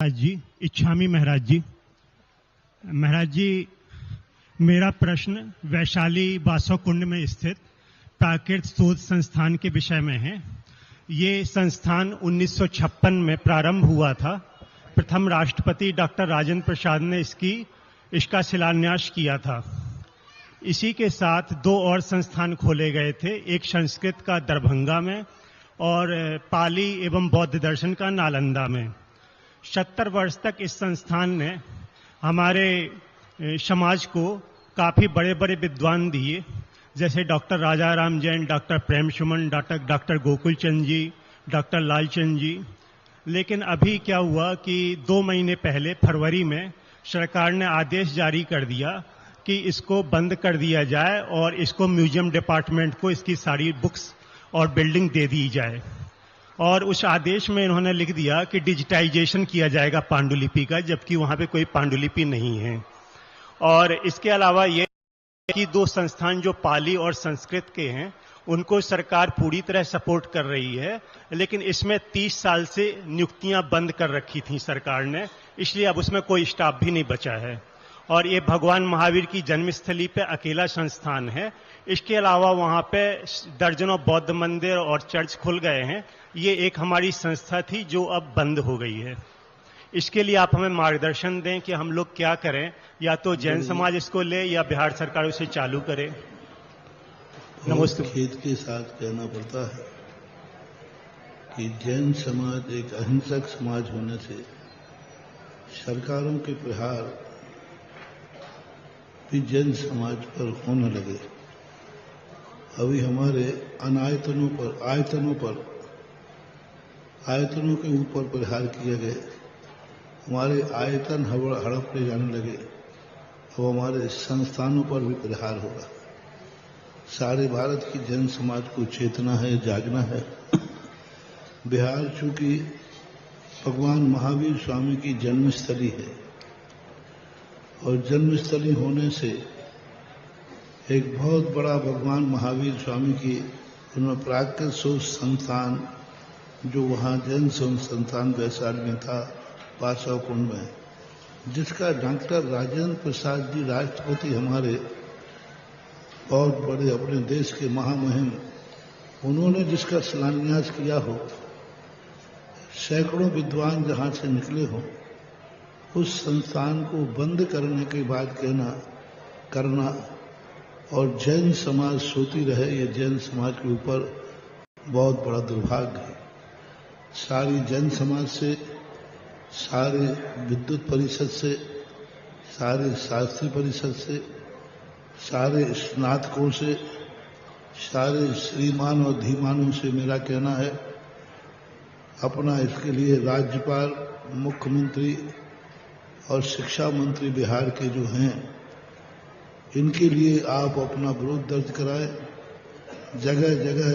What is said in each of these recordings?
महाराज जी, इच्छामी महाराज जी। महाराज जी, मेरा प्रश्न वैशाली बासोकुंड में स्थित प्राकृत शोध संस्थान के विषय में है। ये संस्थान 1956 में प्रारंभ हुआ था। प्रथम राष्ट्रपति डॉक्टर राजेंद्र प्रसाद ने इसका शिलान्यास किया था। इसी के साथ दो और संस्थान खोले गए थे, एक संस्कृत का दरभंगा में और पाली एवं बौद्ध दर्शन का नालंदा में। 70 वर्ष तक इस संस्थान ने हमारे समाज को काफी बड़े बड़े विद्वान दिए, जैसे डॉक्टर राजाराम जैन, डॉक्टर प्रेम सुमन, डॉक्टर गोकुल चंद जी, डॉक्टर लालचंद जी। लेकिन अभी क्या हुआ कि 2 महीने पहले फरवरी में सरकार ने आदेश जारी कर दिया कि इसको बंद कर दिया जाए और इसको म्यूजियम डिपार्टमेंट को इसकी सारी बुक्स और बिल्डिंग दे दी जाए। और उस आदेश में इन्होंने लिख दिया कि डिजिटाइजेशन किया जाएगा पांडुलिपि का, जबकि वहां पे कोई पांडुलिपि नहीं है। और इसके अलावा ये कि 2 संस्थान जो पाली और संस्कृत के हैं उनको सरकार पूरी तरह सपोर्ट कर रही है, लेकिन इसमें 30 साल से नियुक्तियां बंद कर रखी थी सरकार ने, इसलिए अब उसमें कोई स्टाफ भी नहीं बचा है। और ये भगवान महावीर की जन्मस्थली पे अकेला संस्थान है। इसके अलावा वहां पे दर्जनों बौद्ध मंदिर और चर्च खुल गए हैं। ये एक हमारी संस्था थी जो अब बंद हो गई है। इसके लिए आप हमें मार्गदर्शन दें कि हम लोग क्या करें, या तो जैन समाज इसको ले या बिहार सरकार उसे चालू करे। नमस्ते। खेद के साथ कहना पड़ता है कि जैन समाज एक अहिंसक समाज होने से सरकारों के प्रहार भी जैन समाज पर होने लगे। अभी हमारे आयतनों के ऊपर प्रहार किए गए, हमारे आयतन हड़पने जाने लगे। अब हमारे संस्थानों पर भी प्रहार होगा। सारे भारत की जैन समाज को चेतना है, जागना है। बिहार चूंकि भगवान महावीर स्वामी की जन्मस्थली है और जन्मस्थली होने से एक बहुत बड़ा भगवान महावीर स्वामी की उनमें प्राकृत शोध संस्थान जो वहाँ जैन संस्थान वैशाली में था बासोकुंड में, जिसका डॉक्टर राजेंद्र प्रसाद जी राष्ट्रपति हमारे बहुत बड़े अपने देश के महामहिम, उन्होंने जिसका शिलान्यास किया हो, सैकड़ों विद्वान जहाँ से निकले हो, उस संस्थान को बंद करने के बाद करना और जैन समाज सोती रहे, ये जैन समाज के ऊपर बहुत बड़ा दुर्भाग्य है। सारी जैन समाज से, सारे विद्युत परिषद से, सारे शास्त्री परिषद से, सारे स्नातकों से, सारे श्रीमान और धीमानों से मेरा कहना है, अपना इसके लिए राज्यपाल, मुख्यमंत्री और शिक्षा मंत्री बिहार के जो हैं, इनके लिए आप अपना विरोध दर्ज कराएं, जगह जगह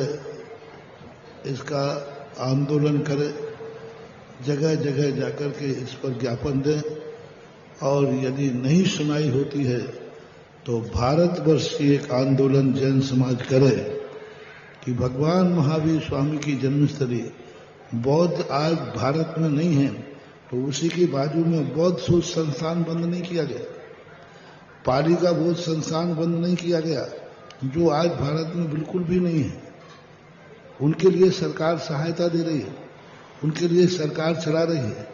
इसका आंदोलन करें, जगह जगह जाकर के इस पर ज्ञापन दें। और यदि नहीं सुनाई होती है तो भारतवर्ष की एक आंदोलन जैन समाज करे कि भगवान महावीर स्वामी की जन्मस्थली बौद्ध आज भारत में नहीं है, तो उसी के बाजू में बौद्ध शोध संस्थान बंद नहीं किया गया, पाली का बौद्ध संस्थान बंद नहीं किया गया, जो आज भारत में बिल्कुल भी नहीं है। उनके लिए सरकार सहायता दे रही है, उनके लिए सरकार चला रही है।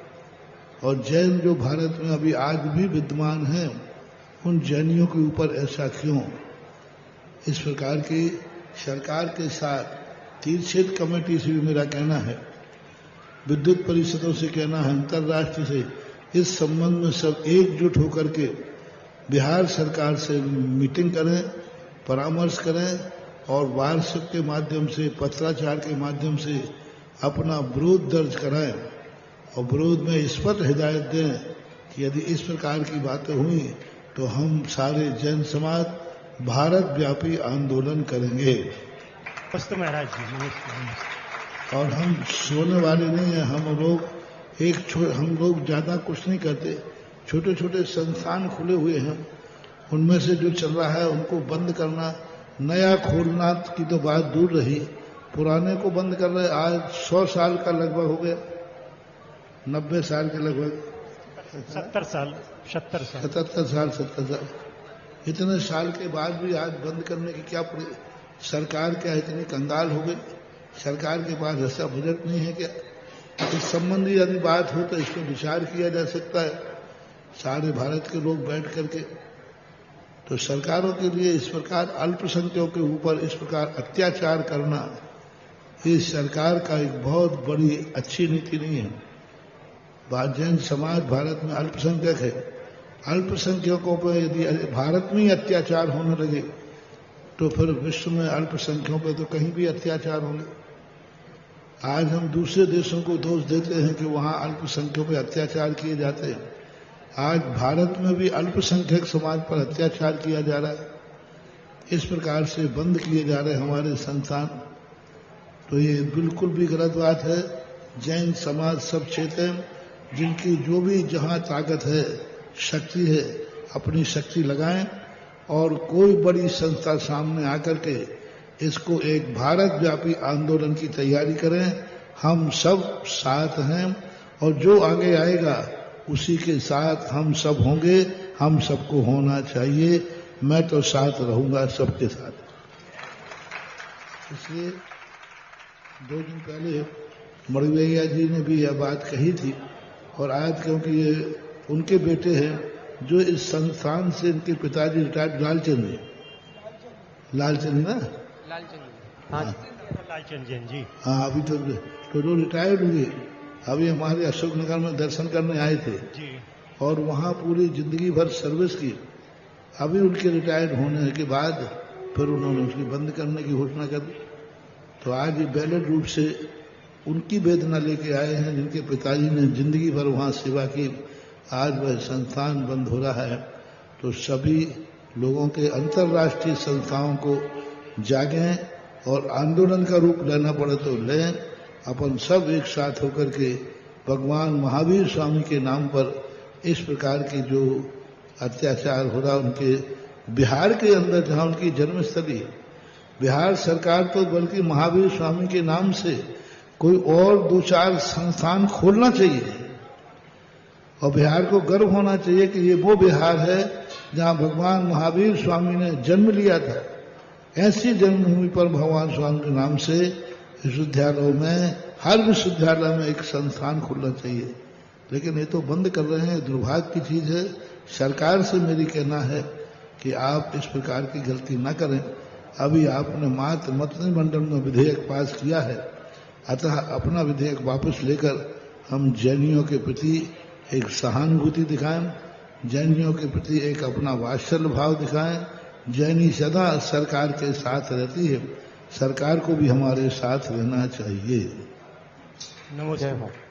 और जैन जो भारत में अभी आज भी विद्यमान हैं, उन जैनियों के ऊपर ऐसा क्यों? इस प्रकार की सरकार के साथ तीर्थक्षेत्र कमेटी से भी मेरा कहना है, विद्युत परिषदों से कहना है, अंतर्राष्ट्रीय से, इस संबंध में सब एकजुट होकर के बिहार सरकार से मीटिंग करें, परामर्श करें और वार्षिक के माध्यम से, पत्राचार के माध्यम से अपना विरोध दर्ज कराएं और विरोध में स्पष्ट हिदायत दें कि यदि इस प्रकार की बातें हुई तो हम सारे जैन समाज भारत व्यापी आंदोलन करेंगे। नमस्ते महाराज जी। नमस्ते। और हम सोने वाले नहीं हैं। हम लोग ज्यादा कुछ नहीं करते। छोटे छोटे संस्थान खुले हुए हैं, उनमें से जो चल रहा है उनको बंद करना, नया खोलना की तो बात दूर रही, पुराने को बंद कर रहे। आज 100 साल का लगभग हो गया। 90 साल के लगभग 70 साल 77 साल इतने साल के बाद भी आज बंद करने की क्या सरकार क्या इतनी कंगाल हो गई? सरकार के पास ऐसा बजट नहीं है क्या? इस संबंधी यदि बात हो तो इस पर विचार किया जा सकता है सारे भारत के लोग बैठ करके। तो सरकारों के लिए इस प्रकार अल्पसंख्यकों के ऊपर इस प्रकार अत्याचार करना इस सरकार का एक बहुत बड़ी अच्छी नीति नहीं है। जैन समाज भारत में अल्पसंख्यक है। अल्पसंख्यकों पर यदि भारत में ही अत्याचार होने लगे तो फिर विश्व में अल्पसंख्यकों पर तो कहीं भी अत्याचार होंगे। आज हम दूसरे देशों को दोष देते हैं कि वहां अल्पसंख्यकों पर अत्याचार किए जाते हैं। आज भारत में भी अल्पसंख्यक समाज पर अत्याचार किया जा रहा है। इस प्रकार से बंद किए जा रहे हमारे संस्थान, तो ये बिल्कुल भी गलत बात है। जैन समाज सब क्षेत्र जिनकी जो भी जहां ताकत है, शक्ति है, अपनी शक्ति लगाएं और कोई बड़ी संस्था सामने आकर के इसको एक भारत व्यापी आंदोलन की तैयारी करें। हम सब साथ हैं और जो आगे आएगा उसी के साथ हम सब होंगे। हम सबको होना चाहिए। मैं तो साथ रहूंगा सबके साथ। इसलिए 2 दिन पहले मड़वैया जी ने भी यह बात कही थी और आज क्योंकि ये उनके बेटे हैं जो इस संस्थान से इनके पिताजी रिटायर्ड लालचंद जी ना लालचंद जैन जी हाँ अभी तो जो रिटायर्ड हुए अभी हमारे अशोकनगर में दर्शन करने आए थे जी और वहाँ पूरी जिंदगी भर सर्विस की। अभी उनके रिटायर्ड होने के बाद फिर उन्होंने उसकी बंद करने की घोषणा कर दी। तो आज ये बैलेट रूप से उनकी वेदना लेके आए हैं जिनके पिताजी ने जिंदगी भर वहाँ सेवा की। आज वह संस्थान बंद हो रहा है। तो सभी लोगों के अंतर्राष्ट्रीय संस्थाओं को जागें और आंदोलन का रूप लेना पड़े तो लें। अपन सब एक साथ होकर के भगवान महावीर स्वामी के नाम पर इस प्रकार की जो अत्याचार हो रहा उनके बिहार के अंदर जहाँ उनकी जन्मस्थली बिहार सरकार तो बल्कि महावीर स्वामी के नाम से कोई और 2-4 संस्थान खोलना चाहिए और बिहार को गर्व होना चाहिए कि ये वो बिहार है जहाँ भगवान महावीर स्वामी ने जन्म लिया था। ऐसी जन्मभूमि पर भगवान स्वामी के नाम से विश्वविद्यालयों में हर विश्वविद्यालय में एक संस्थान खोलना चाहिए। लेकिन ये तो बंद कर रहे हैं। दुर्भाग्य की चीज है। सरकार से मेरी कहना है कि आप इस प्रकार की गलती न करें। अभी आपने मात्र मंत्रिमंडल में विधेयक पास किया है, अतः अपना विधेयक वापस लेकर हम जैनियों के प्रति एक सहानुभूति दिखाएं, जैनियों के प्रति एक अपना वात्सल्य भाव दिखाएं। जैनी सदा सरकार के साथ रहती है, सरकार को भी हमारे साथ रहना चाहिए। नमस्कार।